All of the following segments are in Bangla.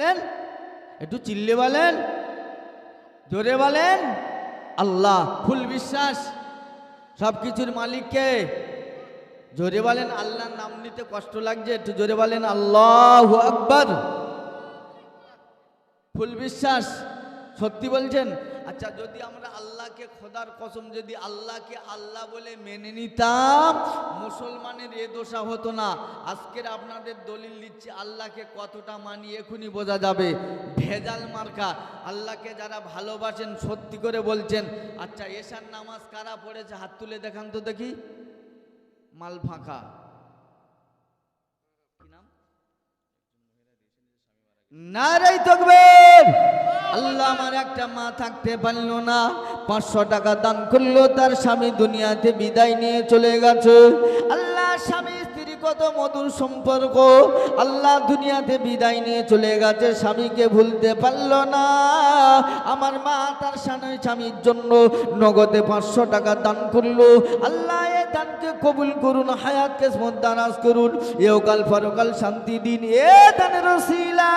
বলেন, একটু চিল্লে বলেন, জোরে বলেন। আল্লাহ। ফুল বিশ্বাস সব কিছুর মালিককে। জোরে বলেন। আল্লাহর নাম নিতে কষ্ট লাগছে, একটু জোরে বলেন আল্লাহু আকবার। ফুল বিশ্বাস, সত্যি বলছেন? আচ্ছা, যদি আমরা আল্লাহকে, খোদার কসম, যদি আল্লাহকে আল্লাহ বলে মেনে নিতাম, মুসলমানের এ দোষা হতো না। আজকের আপনাদের দলিল দিচ্ছি, আল্লাহকে কতটা মানি এখনই বোঝা যাবে। ভেজাল মার্কা। আল্লাহকে যারা ভালোবাসেন সত্যি করে বলছেন। আচ্ছা, এশার নামাজ কারা পড়েছে হাত তুলে দেখান তো দেখি। মাল ফাঁকা। নারে তাকবীর। আল্লাহ, আমার একটা মা থাকতে পারল না, 500 টাকা দান করলো, তার স্বামী দুনিয়াতে বিদায় নিয়ে চলে গেছে। আল্লাহ, স্বামী স্ত্রী কত মধুর সম্পর্ক, আল্লাহ দুনিয়াতে বিদায় নিয়ে চলে গেছে, স্বামীকে ভুলতে পারল না। আমার মা তার স্বামীর জন্য নগদে 500 টাকা দান করলো। আল্লাহ, এ দানকে কবুল করুন, হায়াতকে দারাজ করুন, ইহকাল পরকাল শান্তি দিন। এ দানের ওসিলা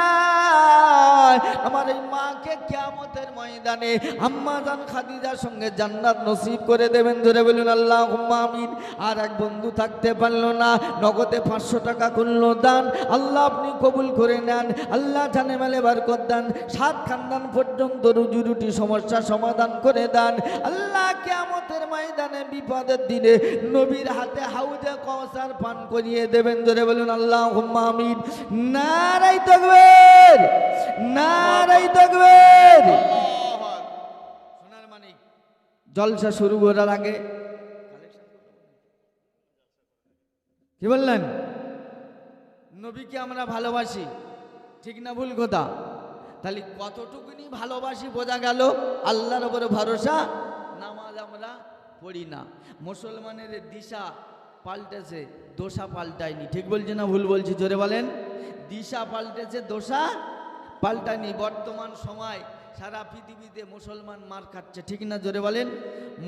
আমার এই মাকে কিয়ামতের ময়দানে আম্মা জান খাদিজার সঙ্গে জান্নাত নসিব করে দেবেন। ধরে বলুন আল্লাহুম্মা আমিন। আর এক বন্ধু থাকতে পারলো না, নগদে 500 টাকা করলো দান। আল্লাহ, আপনি কবুল করে নেন। আল্লাহ জানে মালে বারকত দেন, 7 খানদান পর্যন্ত রুজি রুটি সমস্যা সমাধান করে দেন। আল্লাহ, কিয়ামতের ময়দানে বিপদের দিনে নবীর হাতে হাউজে কাউসার পান করিয়ে দেবেন। ধরে বলুন আল্লাহুম্মা আমিন। নারে তাকবীর, নারে তাকবীর। সোনার মানিক, জলসা শুরু করার আগে কি বললেন? নবীকে আমরা ভালোবাসি, ঠিক না ভুল কথা? তাহলে কতটুকুনি ভালোবাসি বোঝা গেল। আল্লাহর উপরে ভরসা, নামাজ আমরা পড়ি না। মুসলমানের দিশা পাল্টেছে, দোষা পাল্টায়নি। ঠিক বলছি না ভুল বলছি? জোরে বলেন। দিশা পাল্টেছে, দোষা পাল্টায়নি। বর্তমান সময় সারা পৃথিবীতে মুসলমান মার খাচ্ছে, ঠিক না? জোরে বলেন।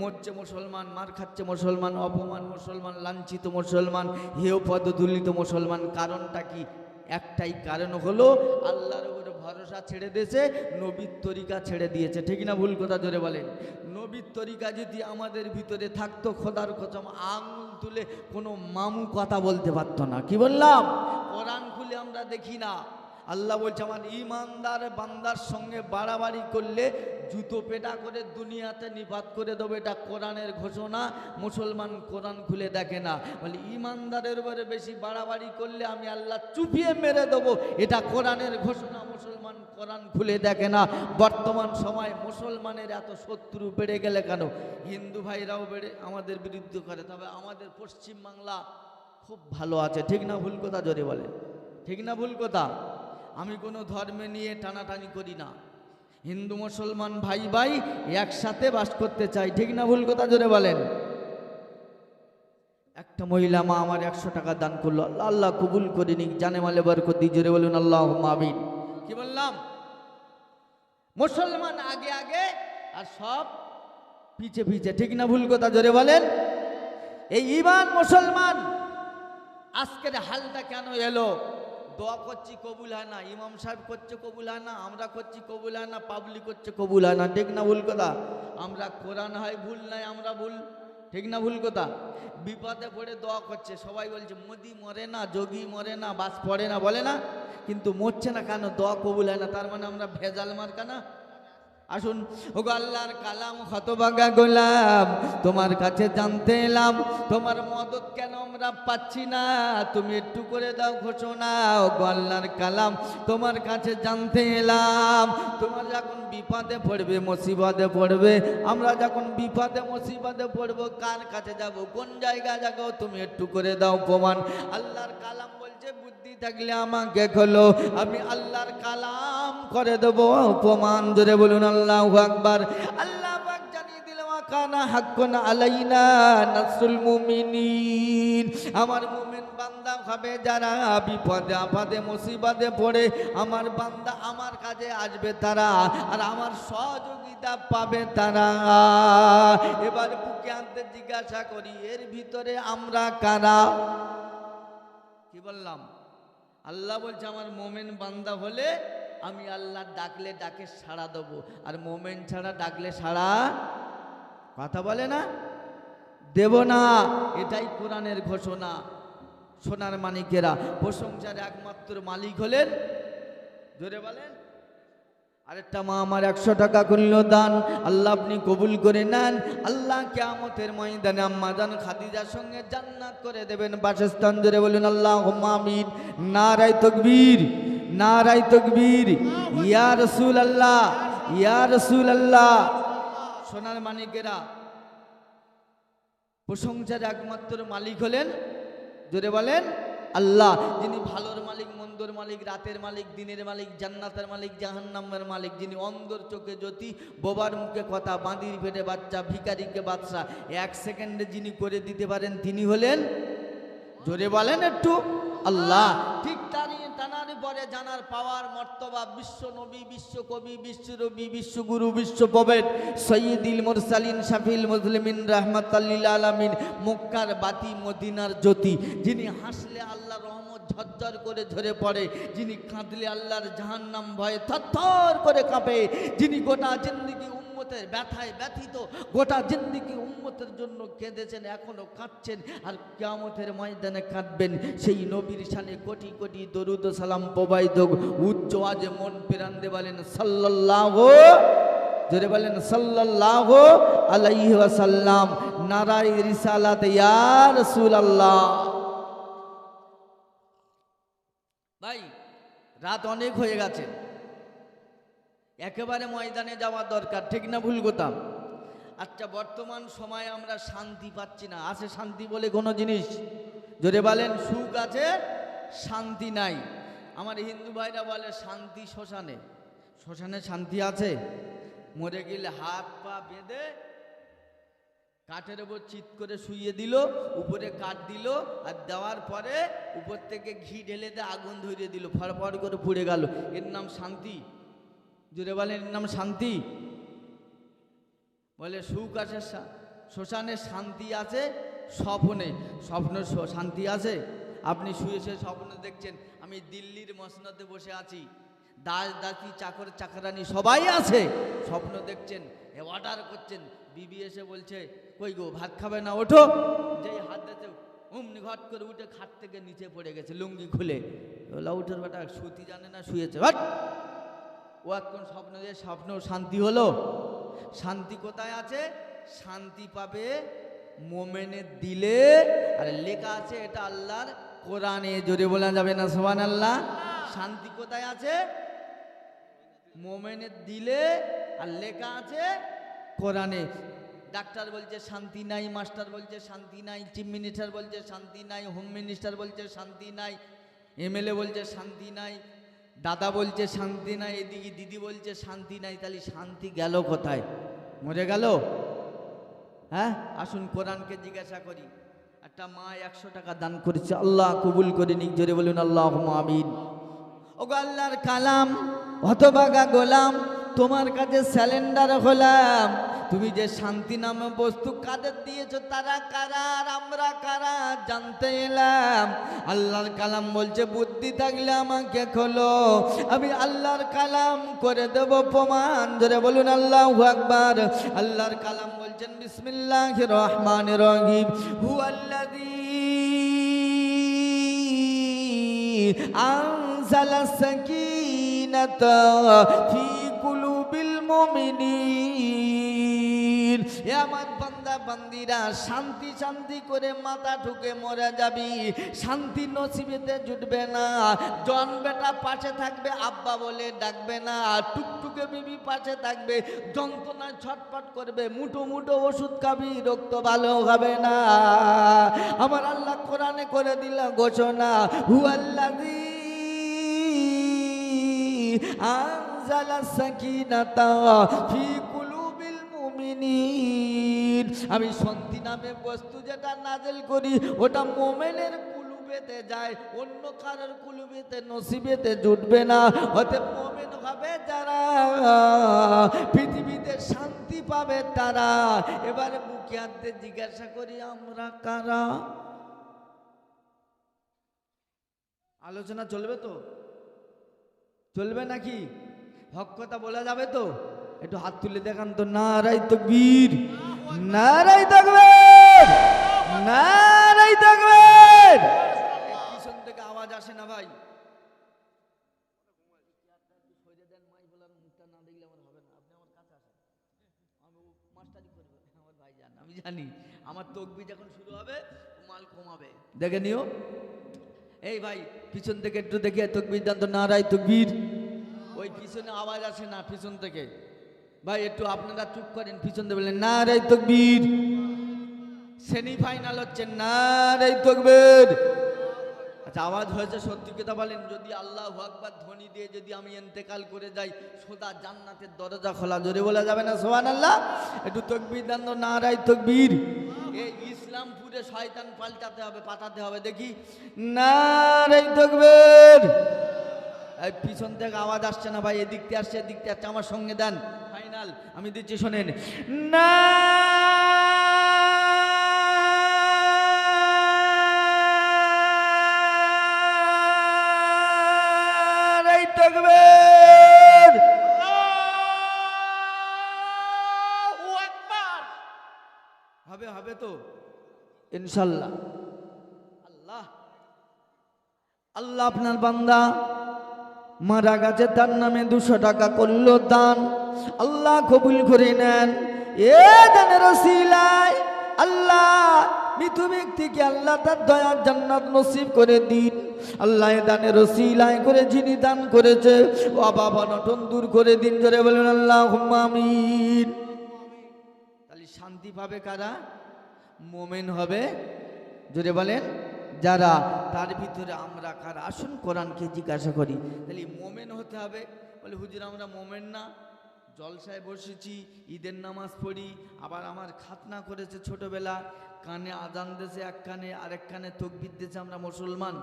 মরছে মুসলমান, মার খাচ্ছে মুসলমান, অপমান মুসলমান, লাঞ্ছিত মুসলমান, হেয় পদদুলিত মুসলমান। কারণটা কি? একটাই কারণ হলো আল্লাহর উপরে ভরসা ছেড়ে দিয়েছে, নবীর তরিকা ছেড়ে দিয়েছে। ঠিক না ভুল কথা? জোরে বলেন। নবীর তরিকা যদি আমাদের ভিতরে থাকতো, খোদার কসম আঙুল তুলে কোনো মামু কথা বলতে পারতো না। কি বললাম? কোরআন খুলে আমরা দেখি না। আল্লাহ বলছে, আমার ইমানদার বান্দার সঙ্গে বাড়াবাড়ি করলে জুতো পেটা করে দুনিয়াতে নিপাত করে দেবো। এটা কোরআনের ঘোষণা। মুসলমান কোরআন খুলে দেখে না, বলে ইমানদারের উপরে বেশি বাড়াবাড়ি করলে আমি আল্লাহ চুপিয়ে মেরে দেবো। এটা কোরআনের ঘোষণা। মুসলমান কোরআন খুলে দেখে না। বর্তমান সময় মুসলমানের এত শত্রু বেড়ে গেলে কেন? হিন্দু ভাইরাও বেড়ে আমাদের বিরুদ্ধে করে, তবে আমাদের পশ্চিম বাংলা খুব ভালো আছে। ঠিক না ভুল কথা? জোরে বলে। ঠিক না ভুল কথা? আমি কোনো ধর্মে নিয়ে টানাটানি করি না। হিন্দু মুসলমান ভাই ভাই একসাথে বাস করতে চাই। ঠিক না ভুল কথা? জোরে বলেন। একটা মহিলা মা আমার 100 টাকা দান করলো, আল্লাহ আল্লাহ কবুল করে নিক, জানে মালে বরকত দি। জোরে বলুন আল্লাহুম্মা আমিন। কি বললাম? মুসলমান আগে আগে আর সব পিছে পিছে। ঠিক না ভুল কথা? জোরে বলেন। এই ঈমান মুসলমান আজকের হালটা কেন এলো? দোয়া করছি কবুল হয় না, ইমাম সাহেব করছে কবুল হয় না, আমরা করছি কবুল হয় না, পাবলিক করছে কবুল হয় না। ঠিক না ভুল কথা? আমরা কোরআন হয় ভুল নাই, আমরা ভুল। ঠিক না ভুল কথা? বিপদে পড়ে দোয়া করছে, সবাই বলছে মোদি মরে না, যোগী মরে না, বাস পড়ে না, বলে না? কিন্তু মরছে না কেন? দোয়া কবুল হয় না। তার মানে আমরা ভেজাল মার্কা না? আসুন, ওগো আল্লাহর কালাম, হতভাগা গোলাম, তোমার কাছে জানতে এলাম, তোমার মদত কেন আমরা পাচ্ছি না? তুমি একটু করে দাও ঘোষণা। ওগো আল্লাহর কালাম, তোমার কাছে জানতে এলাম, তোমার যখন বিপদে পড়বে, মুসিবতে পড়বে, আমরা যখন বিপদে মুসিবতে পড়বো, কার কাছে যাব, কোন জায়গা যাব, তুমি একটু করে দাও প্রমাণ। আল্লাহর কালাম বলছে, বুদ্ধি থাকলে আমাকে খোলো, আমি আল্লাহর কালাম করে দেবো প্রমাণ। জোরে বলুন আল্লাহু আকবার। আল্লাহ পাক জানিয়ে দিল, কানা হাক্কুন আলাইনা নাসরুল মুমিনিন। আমার মুমিন বান্দা ভাবে যারা বিপদে আপদে মুসিবতে পড়ে, আমার বান্দা আমার কাছে আসবে তারা, আর আমার সহযোগিতা পাবে তারা। এবার বুকে আনতে জিজ্ঞাসা করি, এর ভিতরে আমরা কারা? কি বললাম? আল্লাহ বলছে, আমার মুমিন বান্দা হলে আমি আল্লাহ ডাকলে ডাকে সাড়া দেবো, আর মোমেন ছাড়া ডাকলে সাড়া কথা বলে না, দেব না। এটাই কোরআনের ঘোষণা। সোনার মানিকেরা, প্রশংসার একমাত্র মালিক হলেন, জোরে বলেন। আরেকটা মা আমার 100 টাকা করল দান, আল্লাহ আপনি কবুল করে নেন। আল্লাহ কিয়ামতের ময়দানে আম্মা জান খাদিজার সঙ্গে জান্নাত করে দেবেন বাসস্থান। জোরে বলুন আল্লাহুম্মা আমিন। নারায়ে তাকবীর, নারায়ে তাকবীর। ইয়া রাসূলুল্লাহ, ইয়া রাসূলুল্লাহ। সোনার মানিকেরা, প্রশংসার একমাত্র মালিক হলেন, জোরে বলেন আল্লাহ, যিনি ভালোর মালিক, মন্দর মালিক, রাতের মালিক, দিনের মালিক, জান্নাতের মালিক, জাহান্নামের মালিক, যিনি অন্ধর চোখে জ্যোতি, বোবার মুখে কথা, বাঁদির পেটে বাচ্চা, ভিখারিকে বাদশা, 1 সেকেন্ডে যিনি করে দিতে পারেন তিনি হলেন, জোরে বলেন একটু আল্লাহ। ঠিক তানারি পরে জানার পাওয়ার মর্তবা বিশ্ব নবী, বিশ্ব কবি, বিশ্ব রবি, বিশ্বগুরু, বিশ্ব প্রভেদ সৈয়দুল মুরসালিন শাফিল মুসলিমিন রাহমাতাল লিল আলামিন, মক্কার বাতি মদিনার জ্যোতি, যিনি হাসলে আল্লাহ রহমত ঝরঝর করে ঝরে পড়ে, যিনি কাঁদলে আল্লাহর জাহান্নাম ভয়ে থরথর করে কাঁপে, যিনি গোটা জিন্দেগি উম্মতের ব্যথায় ব্যথিত, গোটা জিন্দেগি উম্মতের জন্য কেঁদেছেন, এখনো কাঁদছেন, আর কিয়ামতের ময়দানে কাঁদবেন, সেই নবীর শানে কোটি কোটি দরুদ সালাম প্রবাহিত উচ্চ আজে মন প্রাণ দিয়ে বলেন সাল্লাল্লাহু, জোরে বলেন সাল্লাল্লাহু আলাইহি ওয়াসাল্লাম। নারায়ে রিসালাত ইয়া রাসূলুল্লাহ। ভাই রাত অনেক হয়ে গেছে, একেবারে ময়দানে যাওয়া দরকার, ঠিক না ভুল কথা? আচ্ছা, বর্তমান সময়ে আমরা শান্তি পাচ্ছি না। আছে শান্তি বলে কোনো জিনিস? জোরে বলেন। সুখ আছে, শান্তি নাই। আমার হিন্দু ভাইরা বলে শান্তি শ্মশানে। শ্মশানে শান্তি আছে? মরে গেলে হাত পা বেঁধে কাঠের উপর চিৎ করে শুইয়ে দিল, উপরে কাঠ দিল, আর দেওয়ার পরে উপর থেকে ঘি ঢেলে দিয়ে আগুন ধরিয়ে দিল, ফড়ফড় করে পুড়ে গেল। এর নাম শান্তি? জুড়ে বলেন এর নাম শান্তি? বলে সুখ আছে শ্মশানে, শান্তি আছে স্বপ্নে। স্বপ্ন শান্তি আছে? আপনি শুয়ে শুয়ে স্বপ্ন দেখছেন আমি দিল্লির মসনদে বসে আছি, দাস দাসী চাকর চাকরানি সবাই আছে, স্বপ্ন দেখছেন, অর্ডার করছেন, বিবি এসে বলছে কই গো ভাত খাবে না, ওঠো। যেই হাত দিতে অমনি ঘট করে উঠে খাট থেকে নিচে পড়ে গেছে লুঙ্গি খুলে। ওলা উঠের বেটা সুতি জানে না, শুয়েছে। হট! ও এখন স্বপ্ন দিয়ে স্বপ্ন শান্তি হলো? শান্তি কোথায় আছে? শান্তি পাবে মোমেনের দিলে, আর লেখা আছে এটা আল্লাহর কোরআনে। জোরে বলা যাবে না সুবহানাল্লাহ? শান্তি কোথায় আছে? মোমেনের দিলে, আর লেখা আছে কোরআনে। ডাক্তার বলছে শান্তি নাই, মাস্টার বলছে শান্তি নাই, চিফ মিনিস্টার বলছে শান্তি নাই, হোম মিনিস্টার বলছে শান্তি নাই, এমএলএ বলছে শান্তি নাই, দাদা বলছে শান্তি নাই, এদিকে দিদি বলছে শান্তি নাই। তাহলে শান্তি গেল কোথায়? মরে গেল? হ্যাঁ, আসুন কোরআনকে জিজ্ঞাসা করি। একটা মা 100 টাকা দান করেছে, আল্লাহ কবুল করে নিক। জোরে বলুন আল্লাহুম্মা আমিন। ওগো আল্লাহর কালাম, হতভাগা গোলাম, তোমার কাছে স্যালেন্ডার হলাম। তুমি যে শান্তি নামে বস্তু কাদের দিয়েছো, তারা কারা আর আমরা কারা জানতে এলাম। আল্লাহর কালাম বলছে বুদ্ধি থাকলে আমাকে খোলো, আমি আল্লাহর কালাম করে দেব প্রমাণ। জোরে বলুন আল্লাহু আকবার। আল্লাহর কালাম বলছেন বিসমিল্লাহির রহমানির রহিম, হুয়াল্লাযী আনজালা সাকিনাতা ফি কুলুবিল মুমিনিন। এ আমার বান্দা বান্দিরা, শান্তি শান্তি করে মাথা ঠুকে মরে যাবি, শান্তি নসিবেতে জুটবে না। জন বেটা পাশে থাকবে, আব্বা বলে ডাকবে না। টুকটুকে বিবি পাশে থাকবে, যন্ত্রণায় ছটফট করবে, মুঠো মুঠো ওষুধ খাবি, রক্ত ভালো হবে না। আমার আল্লাহ কোরআনে করে দিল ঘোষণা, হুয়াল্লাযী আনজালা সাকিনাতা ফি কুলুবিল মুমিনিন। আমি শান্তি নামে বস্তু যেটা নাজিল করি, ওটা মুমিনের কুলুবেতে যায়, অন্য কারোর কুলুবেতে নসিবেতে জুটবে না। অতএব মুমিন হবে যারা, পৃথিবীতে শান্তি পাবে তারা। এবারে মুখে হাতে জিজ্ঞাসা করি আমরা কারা? আলোচনা চলবে তো? চলবে নাকি? হক কথা বলা যাবে তো? একটু হাত তুলে দেখান তো। নারাই তাকবীর, নারাই তাকবীর, নারাই তাকবীর। পিছন থেকে আওয়াজ আসে না ভাই? আমি জানি আমার তকবীর যখন শুরু হবে মাল কমাবে, দেখে নিও। এই ভাই পিছন থেকে একটু দেখে তকবীর দান তো। নারাই তাকবীর। ওই পিছনে আওয়াজ আসে না পিছন থেকে ভাই, একটু আপনারা চুপ করেন, পিছন থেকে বললেন নারাই তাকবীর। সেমিফাইনাল হচ্ছে, নারাই তাকবীর। আচ্ছা আওয়াজ হয়েছে, সত্যি কথা বলেন, যদি আল্লাহু আকবার ধ্বনি দিয়ে যদি আমি ইন্তেকাল করে যাই, সোজা জান্নাতের দরজা খোলা, জোরে বলা যাবে না সুবহানাল্লাহ? একটু তাকবীর দান, নারাই তাকবীর। এই ইসলামপুরে শয়তান পাল্টাতে হবে, পাঠাতে হবে, দেখি নারাই তাকবীর। এই পিছন থেকে আওয়াজ আসছে না ভাই, এদিক থেকে আসছে, এদিক থেকে আসছে, আমার সঙ্গে দেন। ফাইনাল আমি দিচ্ছি, শোনেন। নারাই তাকবীর। আল্লাহু আকবার। হবে হবে তো ইনশাআল্লাহ। আল্লাহ আল্লাহ আপনার বান্দা মারা গেছে, তার নামে 200 টাকা করলো দান, আল্লাহ কবুল করে নেন। এ দানের ওসিলায় আল্লাহ মৃত ব্যক্তিকে আল্লাহ তার দয়ার জান্নাত নসিব করে দিন। আল্লাহ এ দানের ওসিলায় করে যিনি দান করেছে ও বাবা নটন দূর করে দিন, জোরে বলেন আল্লাহুম্মা আমিন। তাহলে শান্তি পাবে কারা? মোমেন হবে, জোরে বলেন যারা। তার ভিতরে আমরা কারা? আসুন কোরআনকে জিজ্ঞাসা করি। তাহলে মোমেন হতে হবে। বলে হুজুর আমরা মোমেন না, জলসায় বসেছি, ঈদের নামাজ পড়ি, আবার আমার খাতনা করেছে ছোটবেলা, কানে আজান দিয়েছে এক কানে, আরেক কানে তকবীর দিয়েছে, আমরা মুসলমান।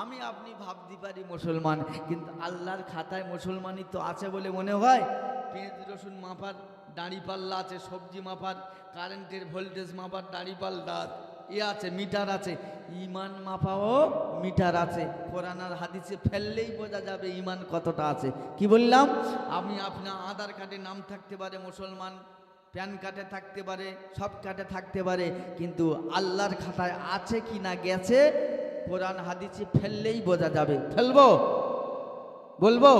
আমি আপনি ভাবতে পারি মুসলমান, কিন্তু আল্লাহর খাতায় মুসলমানই তো আছে বলে মনে হয়। পেঁয়াজ রসুন মাপার দাড়ি পাল্লা আছে, সবজি মাপার, কারেন্টের ভোল্টেজ মাপার দাড়ি পাল্লা আছে, মিটার আছে। ইমান মাপাও মিটার আছে। কোরআন আর হাদিসে ফেললেই বোঝা যাবে ইমান কতটা আছে। কি বললাম? আমি আপনার আধার কার্ডে নাম থাকতে পারে মুসলমান, প্যান কার্ডে থাকতে পারে, সব কার্ডে থাকতে পারে, কিন্তু আল্লাহর খাতায় আছে কি না গেছে কোরআন হাদিসে ফেললেই বোঝা যাবে। ফেলবো? বলবো?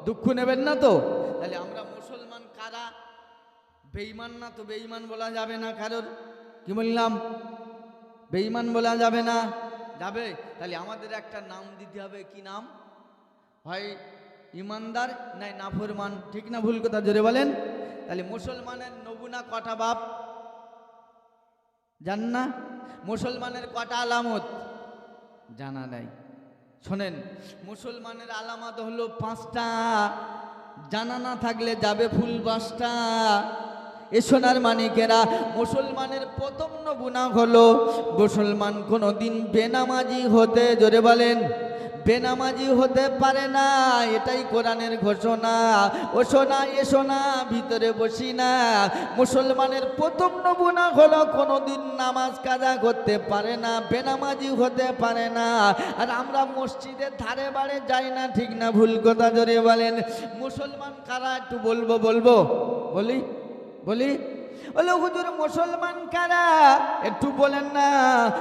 দুঃখ নেবেন না তো? তাহলে আমরা মুসলমান কারা? বেঈমান না তো? বেঈমান বলা যাবে না কারোর। কি বললাম? বেঈমান বলা যাবে না? যাবে। তাহলে আমাদের একটা নাম দিতে হবে। কি নাম? হয় ইমানদার নাই নাফরমান। ঠিক না ভুল কথা? জোরে বলেন। তাহলে মুসলমানের নমুনা কটা বাপ জান না? মুসলমানের কটা আলামত জানা নাই? শোনেন, মুসলমানের আলামত হলো 5টা, জানা না থাকলে যাবে ফুল 5টা। এ সোনার মানিকেরা, মুসলমানের প্রথম নমুনা হলো মুসলমান কোনোদিন বেনামাজি হতে, জোরে বলেন, বেনামাজি হতে পারে না। এটাই কোরআনের ঘোষণা। ও সোনা এ সোনা ভিতরে বসি না। মুসলমানের প্রথম নমুনা হলো কোনোদিন নামাজ কাজা করতে পারে না, বেনামাজি হতে পারে না। আর আমরা মসজিদের ধারে বাড়ে যাই না, ঠিক না ভুল কথা? জোরে বলেন। মুসলমান কারা একটু বলবো? বলবো? বলি বলি? বলে হুজুর মুসলমান কারা একটু বলেন না।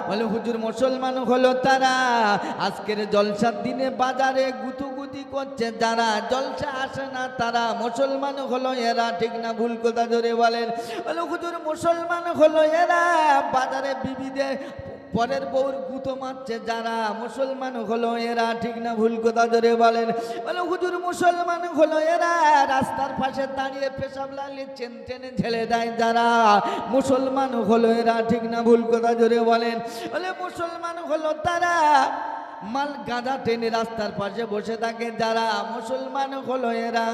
বলে হুজুর মুসলমান হলো তারা আজকের জলসার দিনে বাজারে গুতুগুতি করছে যারা, জলসা আসে না তারা, মুসলমান হলো এরা। ঠিক না ভুল কথা? জোরে বলেন। বলে হুজুর মুসলমান হলো এরা বাজারে বিবিদের পরের বউর গুতো মারছে যারা, মুসলমান হলো এরা। ঠিক না ভুল কথা? জোরে বলেন। বলে হুজুর মুসলমান হলো এরা রাস্তার পাশে দাঁড়িয়ে পেশাব লাগলে চেন টেনে ঝেলে দেয় যারা, মুসলমান হলো এরা। ঠিক না ভুল কথা? জোরে বলেন। বলে মুসলমান হলো তারা মাল গাঁজা টেনে রাস্তার পাশে বসে থাকে যারা, মুসলমান হলো এরা।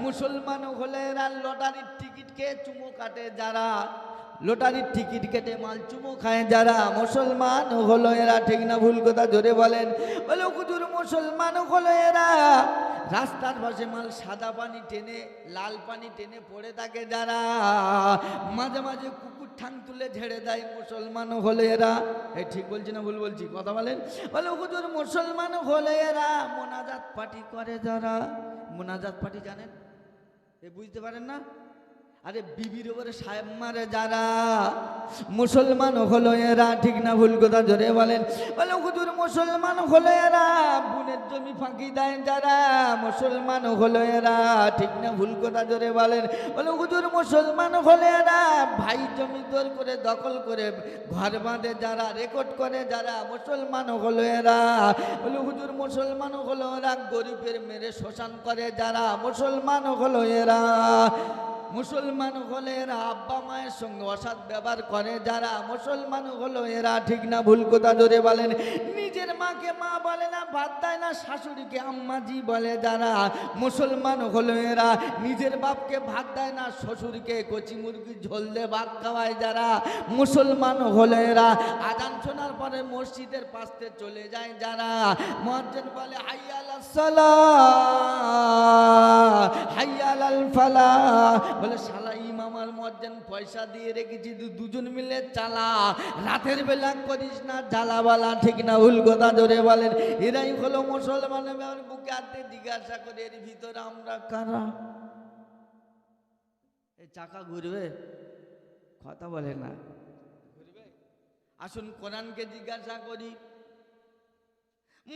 মুসলমান হলো এরা লটারির টিকিট খেয়ে চুমো কাটে যারা, লটারির টিকিট কেটে মাল চুমো খায় যারা, মুসলমান হলো এরা। ঠিক না ভুল কথা জোরে বলেন। বলে হুজুর মুসলমান হলো এরা। রাস্তার পাশে মাল সাদা পানি টেনে লাল পানি টেনে পড়ে থাকে যারা, মাঝে মাঝে কুকুর ঠাং তুলে ঝেড়ে দেয়, মুসলমান হলে এরা। এই ঠিক বলছি না ভুল বলছি? কথা বলেন। বলে হুজুর মুসলমান হলে এরা। মোনাজাত পার্টি করে যারা, মোনাজাত পার্টি জানেন? এ বুঝতে পারেন না? আরে বিবির উপরে সাহেব মারে যারা, মুসলমান হলো এরা। ঠিক না ভুল কথা জোরে বলেন। বলে হুজুর মুসলমান হলো এরা। বোনের জমি ফাঁকি দেয় যারা, মুসলমান হলো এরা। ঠিক না ভুল কথা জোরে বলেন। বলে হুজুর মুসলমান হলো এরা। ভাই জমি দর করে দখল করে ঘর বাঁধে যারা, রেকর্ড করে যারা, মুসলমান হলো এরা। বলে হুজুর মুসলমান হলো এরা। গরিবের মেরে শোষণ করে যারা, মুসলমান হলো এরা। মুসলমান হলে এরা। আব্বা মায়ের সঙ্গে অসৎ ব্যবহার করে যারা, মুসলমান হলো এরা। ঠিক না ভুল কথা জোরে বলেন। নিজের মাকে মা বলে না, ভাত দেয় না, শাশুড়িকে আম্মাজি বলে যারা, মুসলমান হলো এরা। নিজের বাপকে ভাত দেয় না, শ্বশুরকে কচি মুরগি ঝোল দিয়ে ভাত খাওয়ায় যারা, মুসলমান হলো এরা। আজান শোনার পরে মসজিদের পাশে চলে যায় যারা, মুয়াজ্জিন বলে হাইয়া আলাস সালাহ হাইয়া আলাল ফালাহ, বলে শালা ইমাম আর মুয়াজ্জিন পয়সা দিয়ে রেখেছি, দুজন মিলে চালা, রাতের বেলা করিস না জ্বালাবালা। ঠিক না ভুল কথা জোরে বলেন। এরাই হলো মুসলমান। আমার বুকে হাতে জিজ্ঞাসা করে এর ভিতরে আমরা কারা? এই চাকা ঘুরবে? কথা বলে না, ঘুরবে? আসুন কোরআনকে জিজ্ঞাসা করি,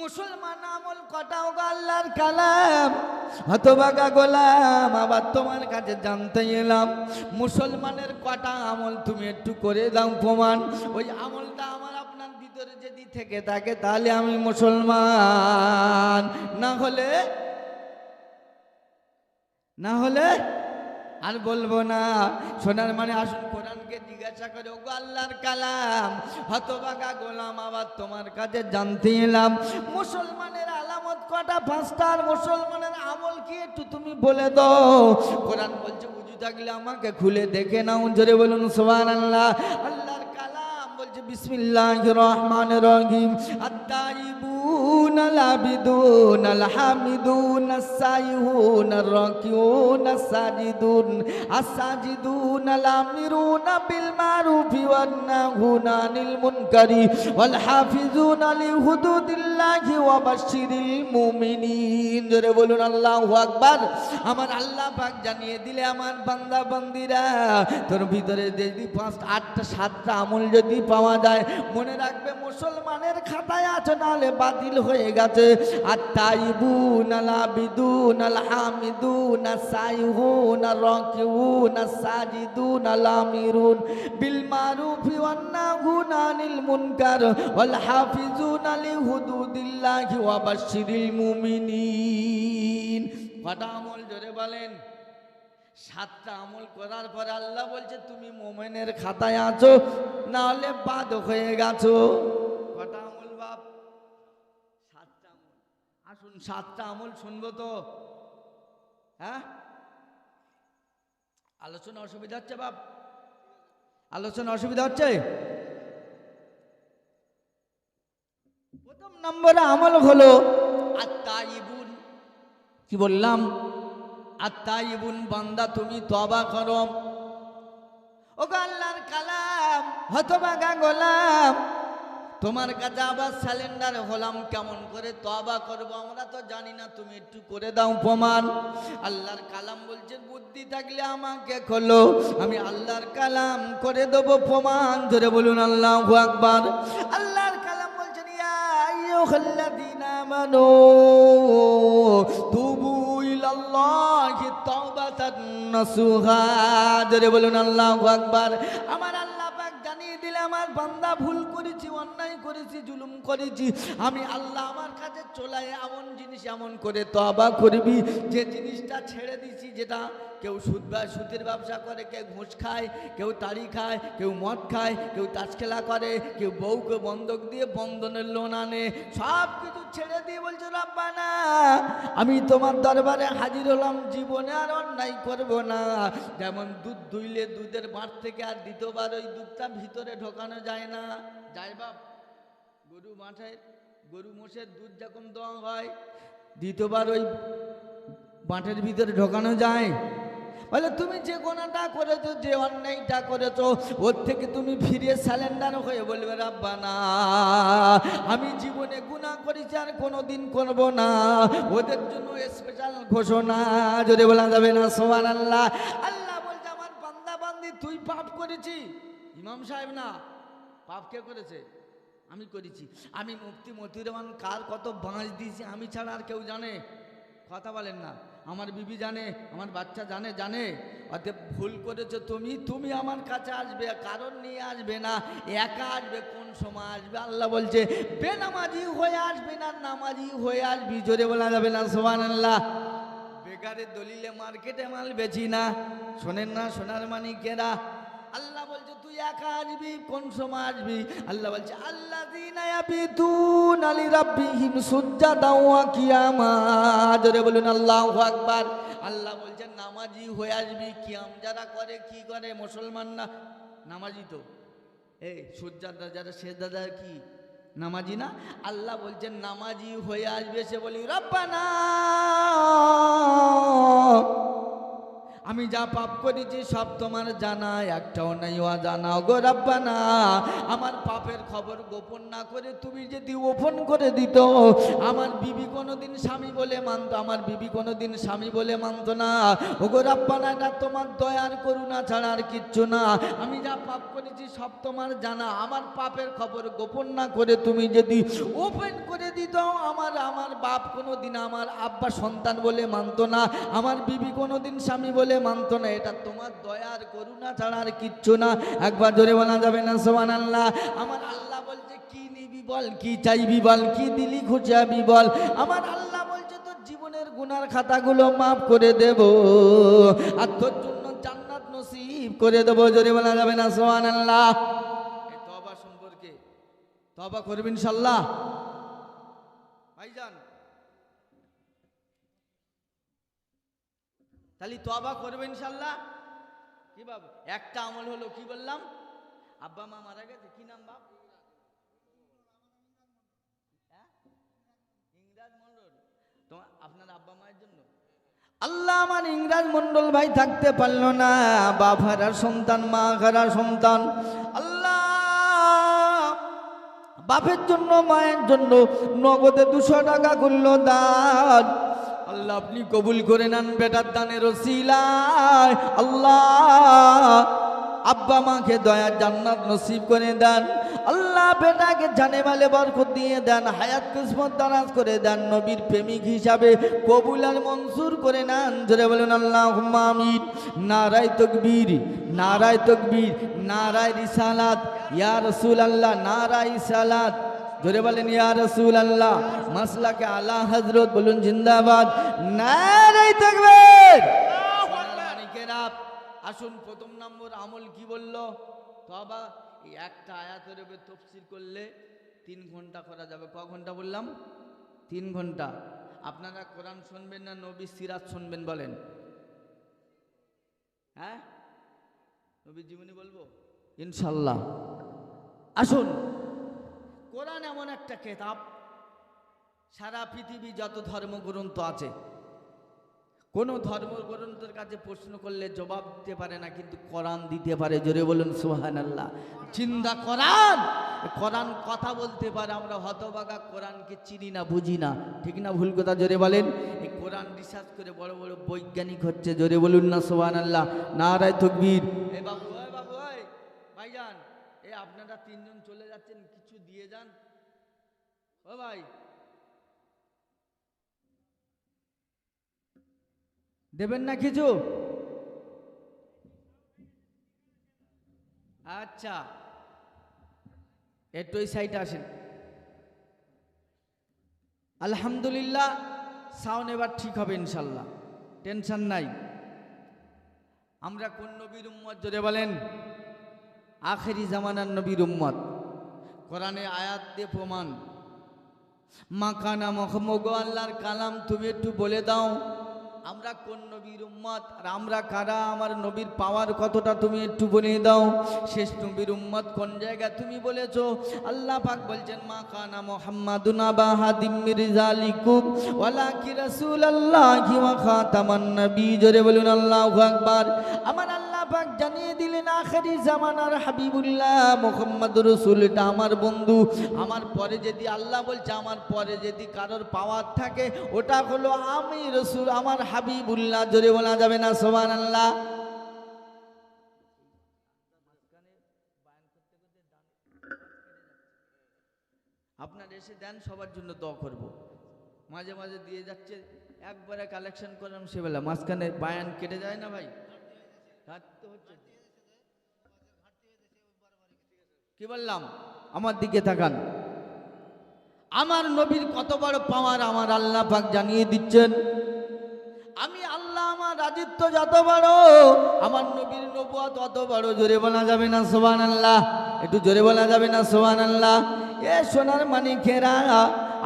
মুসলমান আমল কটাও আল্লাহর কালাম, হতভাগা গোলাম। আবার তোমার কাছে জানতে এলাম, মুসলমানের কটা আমল তুমি একটু করে দাও প্রমাণ। ওই আমলটা আমার আপনার ভিতরে যদি থেকে থাকে তাহলে আমি মুসলমান, না হলে আর বলবো না। শোনার মানে আসুন কোরআনকে জিজ্ঞাসা করে, ওগো আল্লাহর কালাম, হতভাগা গোলাম, আবার তোমার কাছে জানতে এলাম, মুসলমানের আলামত কটা? পাঁচটার। মুসলমানের আমল কি একটু তুমি বলে দাও। কোরআন বলছে উজু থাকলে আমাকে খুলে দেখে নাও। জোরে বলুন সুবহানাল্লাহ। আল্লাহর কালাম বলছে বিসমিল্লাহির রহমানির রহিম, আত-তাইবুন আল-আবিদুন আল-হামিদুন আস-সাইহুন আর-রাকিউন আস-সাজিদুন আস-সাজিদুন আল-আমিরুনা বিল মারুফি ওয়ান-নাহুনা আনিল মুনকারি ওয়াল হাফিজুনা লিহুদুদিল্লাহি ওয়া বাশশিরিল মুমিনিন। জোরে বলুন আল্লাহু আকবার। আমার আল্লাহ পাক জানিয়ে দিলে আমার বান্দা বান্দিরা, তোর ভিতরে যদি 5, 8, 7টা আমল যদি পাওয়া যায়, মনে রাখবে মুসলমানের খাতায় আছে, নাহলে বাতিল হয়ে গেছে। আত-তাইবুন আল-আবিদুন আল-হামিদুন আস-সাইহুন আর-রাকিউন আস-সাজিদুন আল-আমিরুন বিল মারুফি ওয়ান-নাহুনা আনিল মুনকার ওয়াল হাফিজুনা লিহুদুদিল্লাহি ওয়া বাশশিরিল মুমিনিন। কটা আমল জোরে বলেন? 7টা আমল করার পরে আল্লাহ বলছে তুমি মুমিনের খাতায় আছো, না হলে বাদ হয়ে গেছো। কটা আমল বাপ? 7টা আমল। আসুন 7টা আমল শুনবো তো? হ্যাঁ, আলোচনা অসুবিধা হচ্ছে বাপ? আলোচনা অসুবিধা হচ্ছে? প্রথম নম্বরে আমল হলো আত-তাইবুন। কি বললাম? আত-তাইবুন, বান্দা তুমি তওবা করো। ওগো আল্লাহর কালাম, হতভাগা গোলাম, তোমার কাছে আবার স্যালেন্ডার হলাম, কেমন করে তওবা করব আমরা তো জানি না, তুমি একটু করে দাও প্রমাণ। আল্লাহর কালাম বলছে বুদ্ধি থাকলে আমাকে খোলো, আমি আল্লাহর কালাম করে দেবো প্রমাণ। ধরে বলুন আল্লাহু আকবার। আল্লাহর কালাম বলছেন ইয়া আইয়ুহাল্লাযীনা আমানু তুবু ইলাল্লাহি তাওবাতান নাসুহা। ধরে বলুন আল্লাহু আকবার। আমার আল্লাহ পাক জানিয়ে দিলে আমার বান্দা ভুল করেছি, অন্যায় করেছি, জুলুম করেছি, আমি আল্লাহ আমার কাছে চলে এমন জিনিস এমন করে তওবা করবি যে জিনিসটা ছেড়ে দিছি। যেটা কেউ সুদের ব্যবসা করে, কেউ ঘুষ খায়, কেউ তাড়ি খায়, কেউ মদ খায়, কেউ তাস খেলা করে, কেউ বউকে বন্ধক দিয়ে বন্ধনের লোন আনে, সব কিছু ছেড়ে দিয়ে বলছে রব্বানা আমি তোমার দরবারে হাজির হলাম, জীবনে আর অন্যায় করব না। যেমন দুধ দুইলে দুধের বাঁট থেকে আর দ্বিতীয়বার ওই দুধটা ভিতরে ঢোকানো যায় না, যায় বাপ? গরু মাঠে গরু মোষের দুধ যখন দেওয়া হয় দ্বিতীয়বার ওই বাঁটের ভিতরে ঢোকানো যায়? বলে তুমি যে গোনাটা করেছো, যে অন্যায়টা করেছো, ওর থেকে তুমি ফিরে স্যালেন্ডার হয়ে বলবে রব্বানা আমি জীবনে গুনাহ করেছি আর কোনোদিন করব না। ওদের জন্য স্পেশাল ঘোষণা, জোরে বলা যাবে না সুবহানাল্লাহ। আল্লাহ বলছে আমার বান্দা বান্দি তুই পাপ করেছি, ইমাম সাহেব না, পাপ কে করেছে? আমি করেছি। আমি মুফতি মতিউর রহমান কার কত বাঁশ দিয়েছি আমি ছাড়া আর কেউ জানে? কথা বলেন না। আমার বিবি জানে, আমার বাচ্চা জানে, জানে। অতএব ভুল করেছো তুমি, তুমি আমার কাছে আসবে, কারণ নিয়ে আসবে না, একা আসবে। কোন সময় আসবে? আল্লাহ বলছে বেনামাজি হয়ে আসবে না, নামাজি হয়ে আসবি। জোরে বলা যাবে না সুবহানাল্লাহ। বেকারের দলিলে মার্কেটে মাল বেচি না, শোনেন না সোনার মানিকেরা? আল্লাহ বলছে তুই একা আসবি। কোন সময় আসবি? আল্লাহ বলছে আল্লাযীনা ইয়াবিতুনা লিরাব্বিহিম সুজদান ওয়া কিয়ামা। জোরে বলুন আল্লাহু আকবার। আল্লাহ বলছেন নামাজি হয়ে আসবি। কিয়াম যারা করে, কি করে? মুসলমান না, নামাজি তো। এই সুজদা যারা, সেজদা কি নামাজি না? আল্লাহ বলছেন নামাজি হয়ে আসবে। সে বলি রব্বানা আমি যা পাপ করেছি সব তোমার জানা, একটাও নাই অজানা। গো রব্বানা আমার পাপের খবর গোপন না করে তুমি যদি ওপেন করে দিত, আমার বিবি কোনোদিন স্বামী বলে মানত, আমার বিবি কোনোদিন স্বামী বলে মানত না। ও গো রব্বানা এটা তোমার দয়ার করুণা ছাড়া আর কিচ্ছু না। আমি যা পাপ করেছি সব তোমার জানা, আমার পাপের খবর গোপন না করে তুমি যদি ওপেন করে দিত, আমার বাপ কোনোদিন আমার আব্বা সন্তান বলে মানত না, আমার বিবি কোনোদিন স্বামী বলে মানত না। এটা তোমার দয়ার করুণা ছাড়া আর কিচ্ছু না। একবার জোরে বলা যাবে না সুবহানাল্লাহ। আমার আল্লাহ বলছে কি নিবি বল, কি চাইবি বল, কি দিলি খুঁজাবি বল। আমার আল্লাহ বলছে তোর জীবনের গুনার খাতাগুলো মাফ করে দেব আর তোর জন্য জান্নাত নসিব করে দেব। জোরে বলা যাবে না সুবহানাল্লাহ। এই তওবা সম্পর্কে তওবা করবেন ইনশাআল্লাহ ভাইজান। তাহলে তওবা করবে ইনশাআল্লাহ। কি বাবু একটা আমল হলো, কি বললাম? আব্বা মা মারা গেছে, কি নাম বাপ? ইংরাজ মন্ডল। তোমার আপনার আব্বা মায়ের জন্য আল্লাহ আমার ইংরাজ মন্ডল ভাই থাকতে পারলো না, বাপ হারা সন্তান, মা হারা সন্তান। আল্লাহ বাপের জন্য মায়ের জন্য নগদে 200 টাকা করলো দান। আল্লাহ আপনি কবুল করে নেন বেটার দানের ওসিলায়। আল্লাহ আব্বা মাকে দয়া জান্নাত নসিব করে দেন। আল্লাহ বেটাকে জানে মালে বরকত দিয়ে দেন, হায়াত কিসমত দারাজ করে দেন, নবীর প্রেমিক হিসাবে কবুল আর মনসুর করে নেন। জোরে বলুন আল্লাহুম্মা আমিন। নারায়ে তাকবীর, নারায়ে তাকবীর, নারায়ে রিসালাত, ইয়া রাসূলুল্লাহ, নারায়ে রিসালাত। জোরে বলেন ইয়া রাসূলুল্লাহ। মাসলাকে আলা হযরত বলুন জিন্দাবাদ। নারায়ে তাকবীর। আসুন প্রথম নম্বর আমল কি বললো? তওবা। এই একটা আয়াতের উপর তাফসীর করলে 3 ঘন্টা করা যাবে। ক ঘন্টা বললাম? 3 ঘন্টা। আপনারা কোরআন শুনবেন না নবীর সিরাত শুনবেন বলেন? হ্যাঁ, নবীর জীবনী বলবো ইনশাআল্লাহ। আসুন, কোরআন এমন একটা কিতাব, সারা পৃথিবী যত ধর্মগ্রন্থ আছে কোন ধর্মগ্রন্থের কাছে প্রশ্ন করলে জবাব দিতে পারে না, কিন্তু কোরআন দিতে পারে। জোরে বলুন সুবহানাল্লাহ। চিন্তা কোরআন, কোরআন কথা বলতে পারে। আমরা হতভাগা কোরআনকে চিনি না, বুঝি না, ঠিক না ভুল কথা? জোরে বলেন। এই কোরআন রিসার্চ করে বড় বড় বৈজ্ঞানিক হচ্ছে। জোরে বলুন না সুবহানাল্লাহ। নারায়ে তাকবীর। এ বাবু, ওই বাবু, ওই ভাইজান, এ আপনারা 3 জন চলে যাচ্ছেন, কিছু দিয়ে যান। ও ভাই, দেবেন না কিছু? আচ্ছা একটু এই সাইডে আসেন। আলহামদুলিল্লাহ, সাউন্ড এবার ঠিক হবে ইনশাল্লাহ, টেনশন নাই। আমরা কোন নবীর উম্মত জোরে বলেন? আখেরি জামানার নবীর উম্মত। কোরআনে আয়াত দিয়ে প্রমাণ। মাকানা মুহাম্মদ আল্লাহর কালাম, তুমি একটু বলে দাও আমরা কোন নবীর উম্মত আর আমরা কারা, আমার নবীর পাওয়ার কতটা তুমি একটু বলে দাও। শেষ নবীর উম্মত কোন জায়গা তুমি বলেছো? আল্লাহ পাক বলছেন মাকানা মুহাম্মাদুন আবা হাদিম মির রিজালিকুম ওয়ালাকি রাসূলুল্লাহি ওয়া খাতামান নবী। জোরে বলুন আল্লাহু আকবার। আমার আল্লাহ পাক জানিয়ে দিলেন আখেরি জামানার হাবিবুল্লাহ মুহাম্মদ রাসূলটা আমার বন্ধু। আমার পরে যদি আল্লাহ বলছে আমার পরে যদি কারোর পাওয়ার থাকে ওটা হলো আমি রাসূল, আমার হাবিবুল্লাহ। জোরে বলা যাবে না সুবহানাল্লাহ? আপনার এসে দেন, সবার জন্য দোয়া করব। মাঝে মাঝে দিয়ে যাচ্ছে, একবারে কালেকশন করলাম সেবেলা, মাঝখানে বায়ান কেটে যায় না ভাই, ঘাটতে হচ্ছে। কি বললাম? আমার দিকে তাকান। আমার নবীর কত বড় পাওয়ার আমার আল্লাহ পাক জানিয়ে দিচ্ছেন। আমি আল্লাহ, আমার রাজিত্ব যত বড়, আমার নবীর নবুয়ত তত বড়। জোরে বলা যাবে না সুবহানাল্লাহ? একটু জোরে বলা যাবে না সুবহানাল্লাহ? এ সোনার মানিকেরা,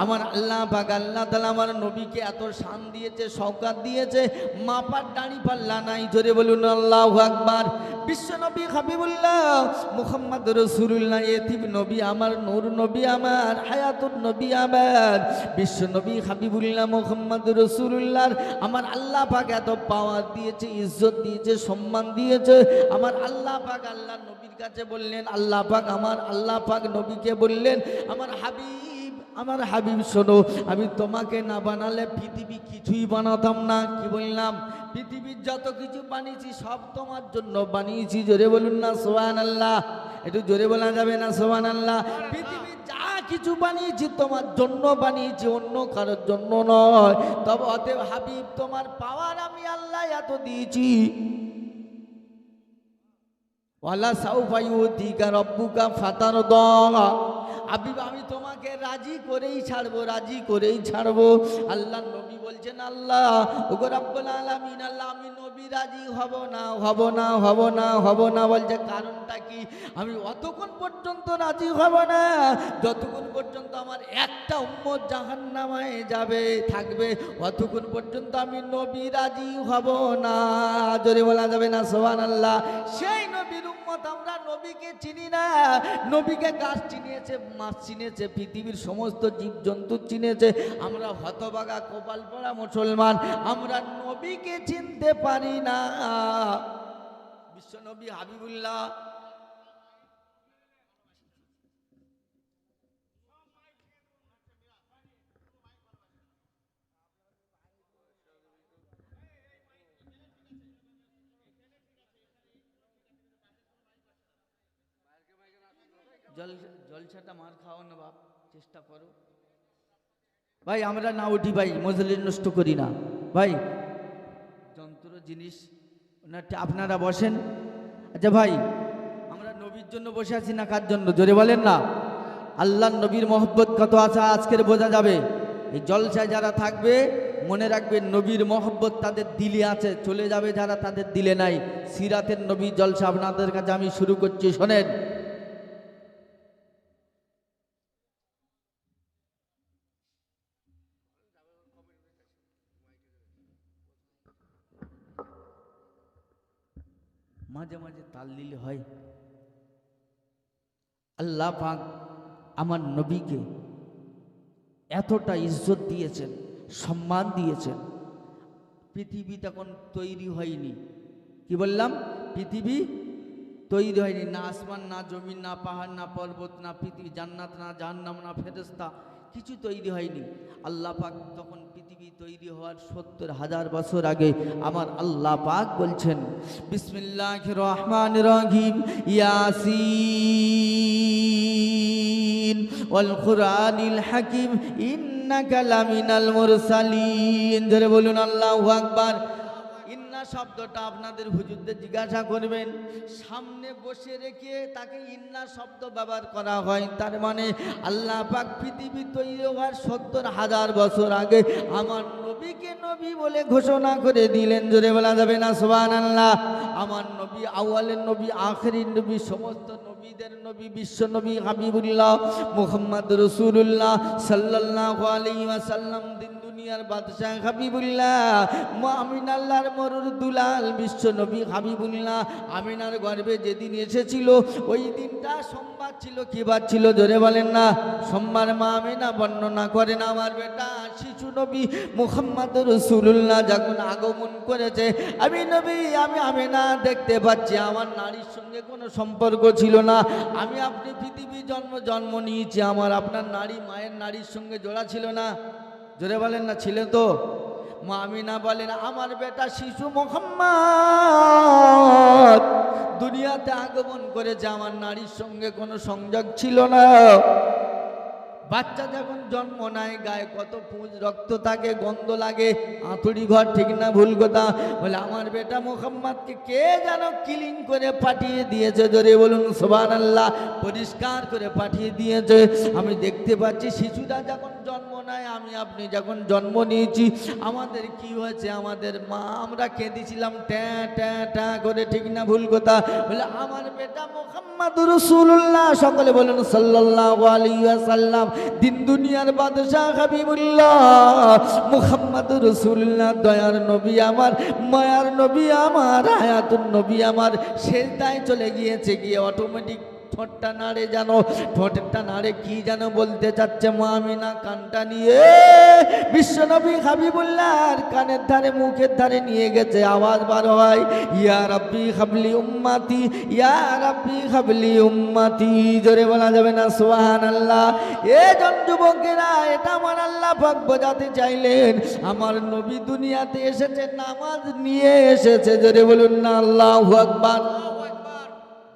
আমার আল্লাহ পাক আল্লাহ তাআলা আমার নবীকে এত শান দিয়েছে, শওকাত দিয়েছে, মাপার দাড়ি পাল্লা নাই। জোরে বলুন আল্লাহু আকবার। বিশ্ব নবী হাবিবুল্লাহ মুহাম্মদ রাসূলুল্লাহ, এতিম নবী আমার, নূর নবী আমার, হায়াতুন নবী আমার, বিশ্ব নবী হাবিবুল্লাহ মুহাম্মদ রাসূলুল্লাহর আমার আল্লাহ পাক এত পাওয়ার দিয়েছে, ইজ্জত দিয়েছে, সম্মান দিয়েছে। আমার আল্লাহ পাক আল্লাহ নবীর কাছে বললেন, আল্লাহ পাক আমার আল্লাহ পাক নবীকে বললেন, আমার হাবিব শোনো, আমি তোমাকে না বানালে পৃথিবী কিছুই বানাতাম না। কি বললাম? পৃথিবীর যত কিছু বানিয়েছি সব তোমার জন্য বানিয়েছি। জোরে বলুন না সুবহানাল্লাহ? একটু জোরে বলা যাবে না সুবহানাল্লাহ? পৃথিবীর যা কিছু বানিয়েছি তোমার জন্য বানিয়েছি, অন্য কারোর জন্য নয়। তবে অতএব হাবিব, তোমার পাওয়ার আমি আল্লাহ এত দিয়েছি। ওয়ালা সাউফা ইউতিকা রাব্বুকা ফাতারদা। হাবিব, আমি তোমাকে রাজি করেই ছাড়বো, রাজি করেই ছাড়বো। আল্লাহ নবী বলছেন, আল্লাহ ওগো রব্বুল আলামিন, আল্লাহ আমি নবী রাজি হব না, হব না, হব না, হব না। বলছে কারণটা কি? আমি অতক্ষণ পর্যন্ত রাজি হব না যতক্ষণ পর্যন্ত আমার একটা উম্মত জাহান্নামে যাবে থাকবে, অতক্ষণ পর্যন্ত আমি নবী রাজি হব না। জোরে বলা যাবে না সুবহানাল্লাহ? সেই নবীর উম্মত আমরা। নবীকে চিনি না, নবীকে গাছ চিনিয়েছে, মাছ চিনেছে, পৃথিবীর সমস্ত জীবজন্তু চিনেছে। আমরা হতভাগা কপাল পড়া মুসলমান, আমরা নবীকে চিনতে পারি না। বিশ্ব নবী হাবিবুল্লাহ জলসাটা মার খাওয়া না বাপ, চেষ্টা করো ভাই। আমরা না উঠি ভাই, মজলিস নষ্ট করি না ভাই, যন্ত্র জিনিস। আপনারা বসেন। আচ্ছা ভাই, আমরা নবীর জন্য বসে আছি না কার জন্য? জোরে বলেন না। আল্লাহর নবীর মহব্বত কত আছে আজকের বোঝা যাবে। এই জলসায় যারা থাকবে মনে রাখবেন নবীর মহব্বত তাদের দিলে আছে, চলে যাবে যারা তাদের দিলে নাই। সিরাতের নবীর জলসা আপনাদের কাছে আমি শুরু করছি, শোনেন। মাঝে মাঝে তাল দিলে হয়। আল্লাহ পাক আমার নবীকে এতটা ইজ্জত দিয়েছেন, সম্মান দিয়েছেন। পৃথিবী তখন তৈরি হয়নি। কি বললাম? পৃথিবী তৈরি হয়নি। না আসমান, না জমিন, না পাহাড়, না পর্বত, না পৃথিবী, জান্নাত, না জাহান্নাম, না ফেরেশতা, কিছু তৈরি হয়নি। আল্লাহ পাক তখন পৃথিবী তৈরি হওয়ার ৭০,০০০ বছর আগে আমার আল্লাহ পাক বলছেন, বিসমিল্লাহির রহমানির রহিম, ইয়াসিন ওয়াল কুরআনিল হাকিম ইন্নাকা লামিনাল মুরসালিন। ধরে বলুন আল্লাহু আকবার। ইন্না শব্দটা আপনাদের হুজুরদের জিজ্ঞাসা করবেন, সামনে বসে রেখে তাকে ইন্না শব্দ ব্যবহার করা হয়, তার মানে আল্লাহ পাক পৃথিবী তৈরি হওয়ার 70,000 বছর আগে আমার নবীকে নবী বলে ঘোষণা করে দিলেন। জোরে বলা যাবে না সুবহানাল্লাহ? আমার নবী আউয়ালের নবী, আখিরের নবী, সমস্ত নবীদের নবী, বিশ্ব নবী হাবিবুল্লাহ মুহাম্মদ রাসূলুল্লাহ সাল্লাল্লাহু আলাইহি ওয়াসাল্লাম, দিন দুনিয়ার বাদশাহ হাবিবুল্লাহ, আমিন আল্লাহর মরুর দুলাল বিশ্ব নবী হাবিবুল্লাহ আমিনার গর্ভে যেদিন এসেছিল ওই দিনটা সোমবার ছিল। কি বার ছিল? জোরে বলেন না। সোমবার। মা আমিনা বর্ণনা করেন, আমার বেটা শিশু নবী মুহাম্মদ রাসূলুল্লাহ যখন আগমন করেছে, আমি নবী আমি আমিনা দেখতে পাচ্ছি আমার নারীর সঙ্গে কোনো সম্পর্ক ছিল না। আমি আপনি পৃথিবী জন্ম নিয়েছি, আমার আপনার নারী মায়ের নারীর সঙ্গে জোড়া ছিল না। জোরে বলেন না, ছিল তো? মা আমিনা বলেন, আমার বেটা শিশু মুহাম্মদ দুনিয়াতে আগমন করেছে, আমার নারীর সঙ্গে কোনো সংযোগ ছিল না। বাচ্চা যখন জন্ম নেয় গায়ে কত পুঁজ রক্ত থাকে, গন্ধ লাগে, আঁতুড়ি ঘর, ঠিক না ভুল কথা? বলে আমার বেটা মুহাম্মদকে কে যেন ক্লিন করে পাঠিয়ে দিয়েছে। জোরে বলুন সুবহানাল্লাহ। পরিষ্কার করে পাঠিয়ে দিয়েছে। আমি দেখতে পাচ্ছি শিশুরা যখন জন্ম নেয়, আমি আপনি যখন জন্ম নিয়েছি, আমাদের কি হয়েছে? আমাদের মা আমরা কেঁদেছিলাম ট্যাঁ ট্যাঁ ট্যাঁ করে, ঠিক না ভুল কথা? বলে আমার বেটা মুহাম্মদ রাসূলুল্লাহ, সকলে বলুন সাল্লাল্লাহু আলাইহি ওয়াসাল্লাম, দিন দুনিয়ার বাদশাহ হাবিবুল্লাহ মুহাম্মদ রাসূলুল্লাহ, দয়ার নবী আমার, মায়ার নবী আমার, হায়াতুন নবী আমার, সেজদায় চলে গিয়েছে। গিয়ে অটোমেটিক ঠোঁটটা নাড়ে, জানো ঠোঁটটা নাড়ে কি যেন বলতে চাচ্ছে। মা আমিনা কানটা নিয়ে বিশ্বনবী হাবিবুল্লাহর কানের ধারে মুখের ধারে নিয়ে গেছে। আওয়াজ বার হয়, ইয়া রাব্বি হাবলি উম্মতি, ইয়া রাব্বি হাবলি উম্মতি। জোরে বলা যাবে না সুবহানাল্লাহ? এ জন যুবকেরা, এটা আমার আল্লাহ পাক বোঝাতে চাইলেন, আমার নবী দুনিয়াতে এসেছে, নামাজ নিয়ে এসেছে। জোরে বলুন না আল্লাহু আকবার।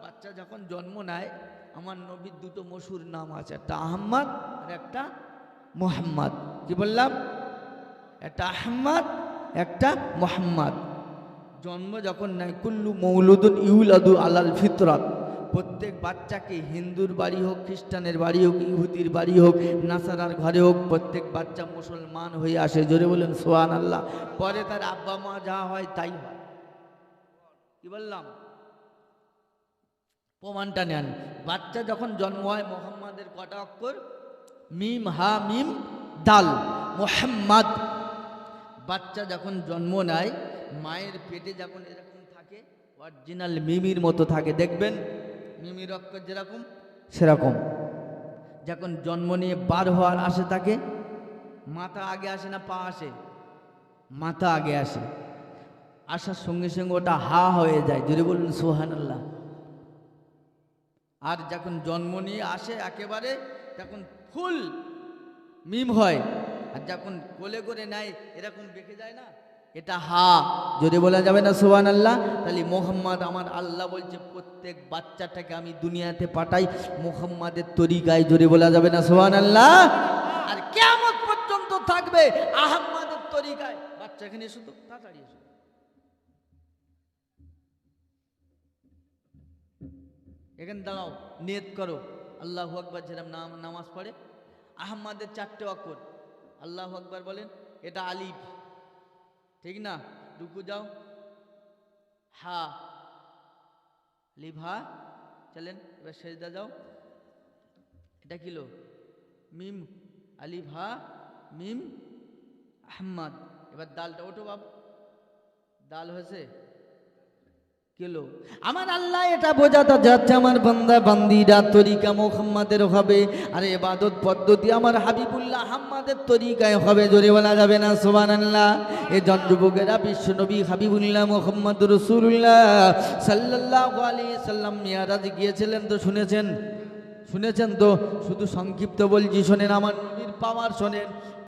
বাচ্চা যখন জন্ম নেয়, আমার নবীর দুটো মশহুর নাম আছে, একটা আহমদ আর একটা মুহাম্মদ। কি বললাম? একটা আহমদ, একটা মুহাম্মদ। জন্ম যখন নেয়, কুল্লু মৌলুদুন ইউলাদু আলাল ফিতরাত, প্রত্যেক বাচ্চাকে, হিন্দুর বাড়ি হোক, খ্রিস্টানের বাড়ি হোক, ইহুদির বাড়ি হোক, নাসারার ঘরে হোক, প্রত্যেক বাচ্চা মুসলমান হয়ে আসে। জোরে বলেন সুবহানাল্লাহ। পরে তার আব্বা মা যা হয় তাই হয়। কি বললাম? প্রমাণটা নেন। বাচ্চা যখন জন্ম হয়, মুহাম্মাদের কটা অক্ষর? মিম হা মিম দাল, মুহাম্মদ। বাচ্চা যখন জন্ম নেয়, মায়ের পেটে যখন এরকম থাকে, অরিজিনাল মিমির মতো থাকে, দেখবেন মিমির অক্ষর যেরকম সেরকম। যখন জন্ম নিয়ে বার হওয়ার আসে তাকে, মাথা আগে আসে না পা আসে? মাথা আগে আসে। আসার সঙ্গে সঙ্গে ওটা হা হয়ে যায়। জোরে বলুন সুবহানাল্লাহ। আর যখন জন্ম নিয়ে আসে একেবারে, তখন ফুল মিম হয়। আর যখন কোলে করে নেয় এরকম বেঁকে যায় না, এটা হা। যদি বলা যাবে না সুবহানাল্লাহ? তাহলে মুহাম্মদ, আমার আল্লাহ বলছে প্রত্যেক বাচ্চাটাকে আমি দুনিয়াতে পাঠাই মুহাম্মাদের তরিকায়। জোরে বলা যাবে না সুবহানাল্লাহ? আর কিয়ামত পর্যন্ত থাকবে আহমদের তরিকায়। বাচ্চা এখানে এসো তো, তাড়াতাড়ি এসো। এখানে দাঁড়াও, নিয়ত করো আল্লাহু আকবার। যেরকম নামাজ পড়ে, আহমদের 4টে অক্ষর, আল্লাহু আকবার বলেন, এটা আলিফ, ঠিক না? রুকু যাও, হা, লিভ হা, চলেন এবার সেজদা যাও। এটা কিলো মিম, আলিফ হা মিম আহমদ। এবার দালটা ওঠো বাবু, দাল হয়েছে কিলো। আমার আল্লাহ এটা বোঝাতে যাচ্ছে, আমার বান্দা বান্দিরা তরিকা মুহাম্মাদের হবে, আর ইবাদত পদ্ধতি আমার হাবিবুল্লাহ আহমদের তরিকায় হবে। জোরে বলা যাবে না সুবহানাল্লাহ? এই জন যুবকেরা, বিশ্বনবী হাবিবুল্লাহ মুহাম্মদ রাসূলুল্লাহ সাল্লাল্লাহু আলাইহি সাল্লাম মিরাজে গিয়েছিলেন তো শুনেছেন? শুনেছেন তো? শুধু সংক্ষিপ্ত বলছি, শোনেন, আমার নবীর পাওয়ার শোনেন।